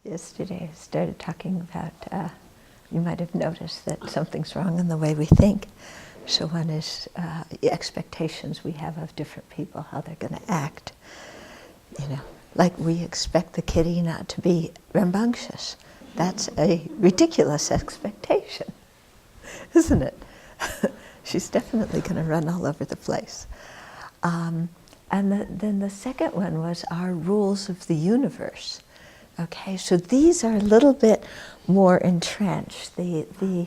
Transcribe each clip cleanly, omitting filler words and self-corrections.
Yesterday I started talking about, you might have noticed that something's wrong in the way we think. So one is the expectations we have of different people, how they're going to act. You know, like we expect the kitty not to be rambunctious. That's a ridiculous expectation, isn't it? She's definitely going to run all over the place. And then the second one was our rules of the universe. Okay, so these are a little bit more entrenched. The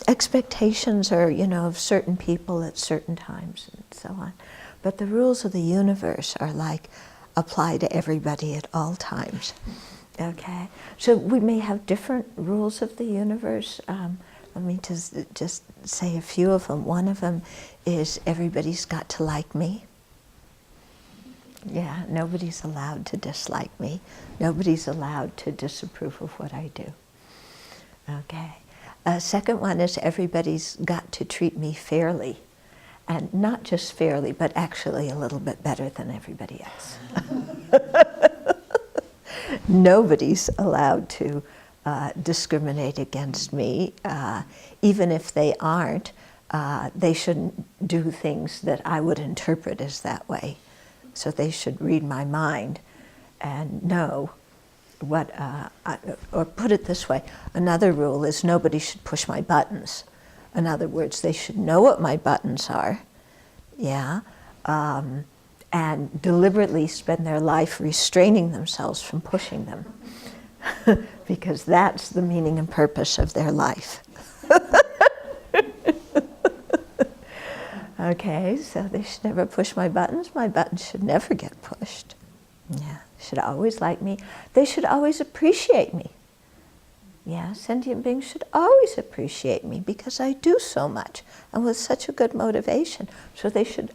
expectations are, you know, of certain people at certain times and so on. But the rules of the universe are like apply to everybody at all times. Okay, so we may have different rules of the universe. Let me just say a few of them. One of them is everybody's got to like me. Yeah, nobody's allowed to dislike me. Nobody's allowed to disapprove of what I do. Okay. Second one is everybody's got to treat me fairly. And not just fairly, but actually a little bit better than everybody else. Nobody's allowed to discriminate against me. Even if they aren't, they shouldn't do things that I would interpret as that way. So they should read my mind and know what, or put it this way, another rule is nobody should push my buttons. In other words, they should know what my buttons are, yeah, and deliberately spend their life restraining themselves from pushing them, because that's the meaning and purpose of their life. Okay, so they should never push my buttons. My buttons should never get pushed. Yeah, they should always like me. They should always appreciate me. Yeah, sentient beings should always appreciate me because I do so much and with such a good motivation. So they should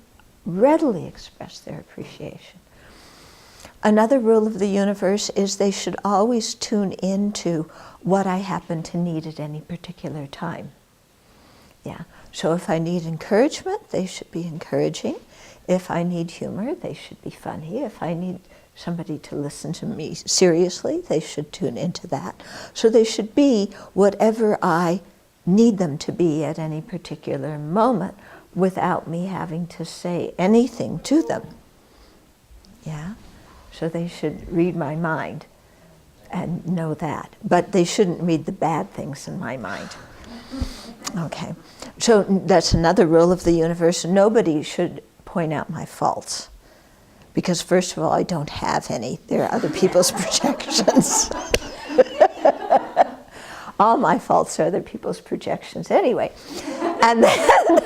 readily express their appreciation. Another rule of the universe is they should always tune into what I happen to need at any particular time. Yeah, so if I need encouragement, they should be encouraging. If I need humor, they should be funny. If I need somebody to listen to me seriously, they should tune into that. So they should be whatever I need them to be at any particular moment without me having to say anything to them. Yeah, so they should read my mind and know that. But they shouldn't read the bad things in my mind. Okay, so that's another rule of the universe. Nobody should point out my faults. Because first of all, I don't have any. They're other people's projections. All my faults are other people's projections anyway. And then,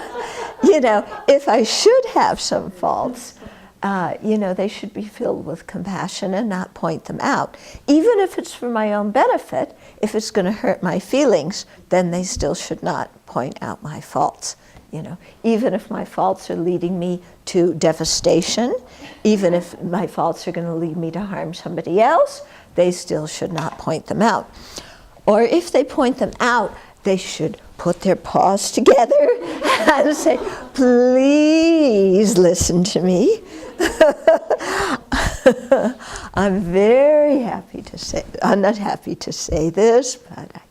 you know, if I should have some faults, you know, they should be filled with compassion and not point them out. Even if it's for my own benefit, if it's going to hurt my feelings, then they still should not point out my faults. You know, even if my faults are leading me to devastation, even if my faults are going to lead me to harm somebody else, they still should not point them out. Or if they point them out, they should put their paws together and say, please listen to me. I'm very happy to say, I'm not happy to say this, but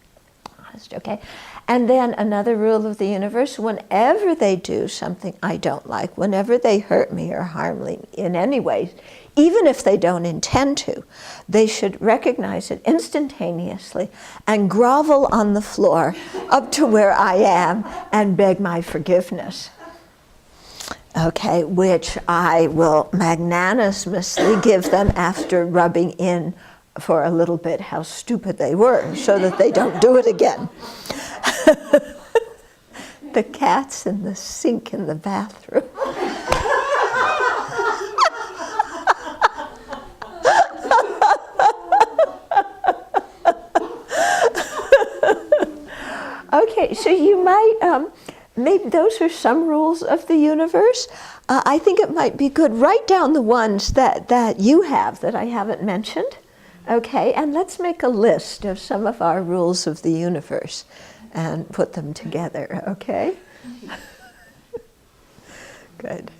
okay. And then another rule of the universe, whenever they do something I don't like, whenever they hurt me or harm me in any way, even if they don't intend to, they should recognize it instantaneously and grovel on the floor up to where I am and beg my forgiveness. Okay, which I will magnanimously give them after rubbing in for a little bit how stupid they were so that they don't do it again. The cat's in the sink in the bathroom. Okay, so you might, maybe those are some rules of the universe. I think it might be good, write down the ones that you have that I haven't mentioned. Okay, and let's make a list of some of our rules of the universe and put them together, okay? Good.